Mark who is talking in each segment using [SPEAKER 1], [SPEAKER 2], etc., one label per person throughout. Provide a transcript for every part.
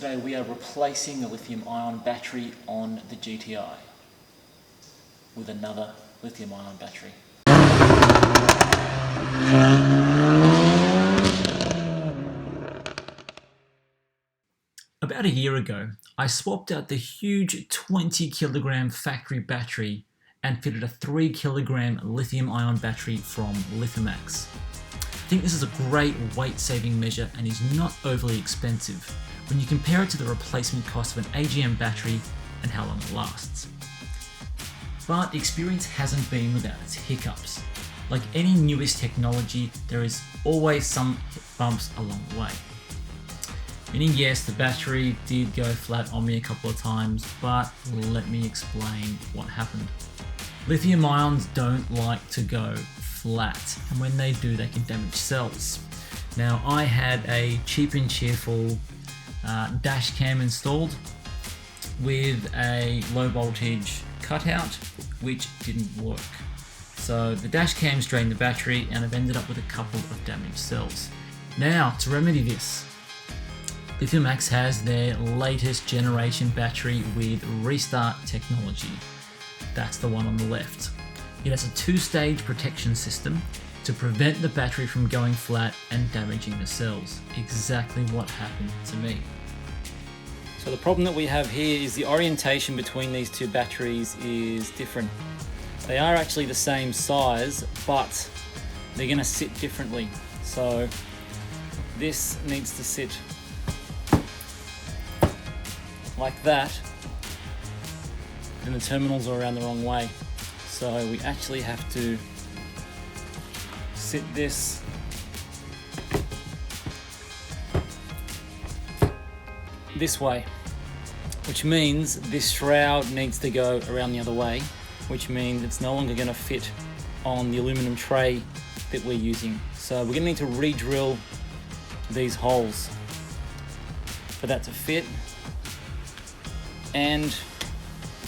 [SPEAKER 1] Today we are replacing the lithium-ion battery on the GTI with another lithium-ion battery. About a year ago, I swapped out the huge 20 kilogram factory battery and fitted a 3 kilogram lithium-ion battery from Lithiumax. I think this is a great weight-saving measure and is not overly expensive when you compare it to the replacement cost of an AGM battery and how long it lasts. But the experience hasn't been without its hiccups. Like any newest technology, there is always some bumps along the way. Meaning, yes, the battery did go flat on me a couple of times, but let me explain what happened. Lithium ions don't like to go flat, and when they do, they can damage cells. Now, I had a cheap and cheerful dash cam installed with a low voltage cutout, which didn't work. So the dash cam drained the battery, and I've ended up with a couple of damaged cells. Now, to remedy this, Lithiumax has their latest generation battery with restart technology. That's the one on the left. It has a 2-stage protection system to prevent the battery from going flat and damaging the cells. Exactly what happened to me. So the problem that we have here is the orientation between these two batteries is different. They are actually the same size, but they're going to sit differently. So this needs to sit like that, and the terminals are around the wrong way. So we actually have to sit this this way, which means this shroud needs to go around the other way, which means it's no longer going to fit on the aluminum tray that we're using. So we're going to need to re-drill these holes for that to fit, and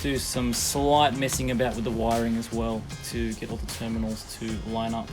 [SPEAKER 1] do some slight messing about with the wiring as well to get all the terminals to line up.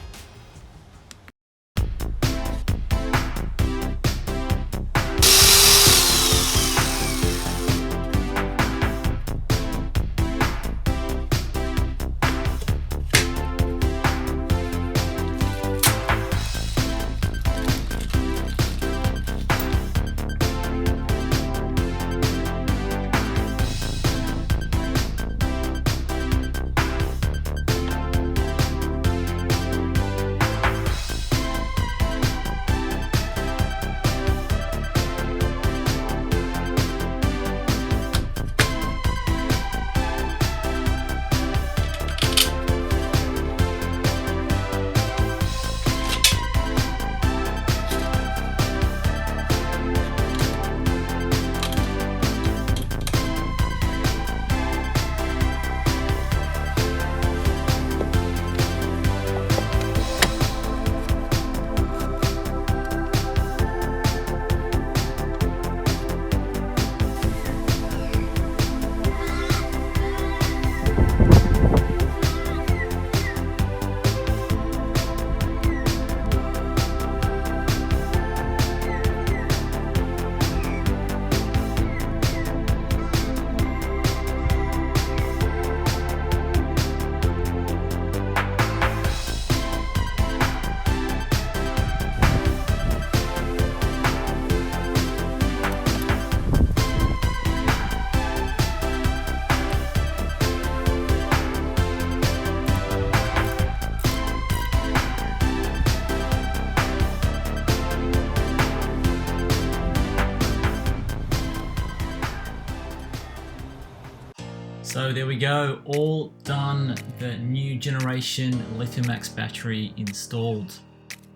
[SPEAKER 1] So there we go, all done, the new generation Lithiumax battery installed.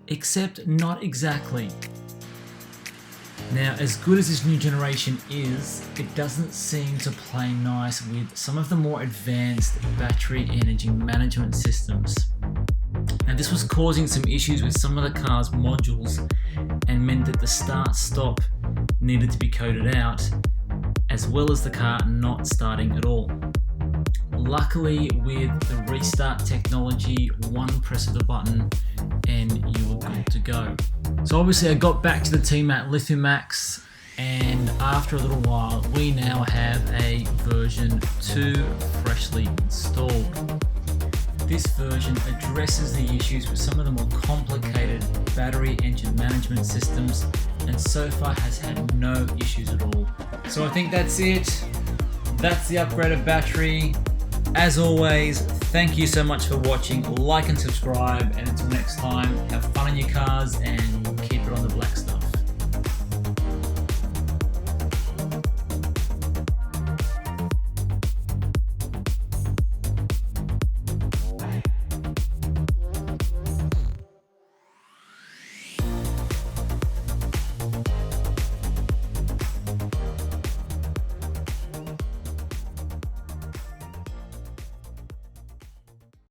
[SPEAKER 1] Except not exactly. Now, as good as this new generation is, it doesn't seem to play nice with some of the more advanced battery energy management systems. Now, this was causing some issues with some of the car's modules and meant that the start-stop needed to be coded out, as well as the car not starting at all. Luckily, with the restart technology, one press of the button and you were good to go. So obviously I got back to the team at Lithiumax and after a little while we now have a version 2 freshly installed. This version addresses the issues with some of the more complicated battery engine management systems, and so far has had no issues at all. So I think that's it. That's the upgraded battery. As always, thank you so much for watching. Like and subscribe, and until next time, have fun in your cars and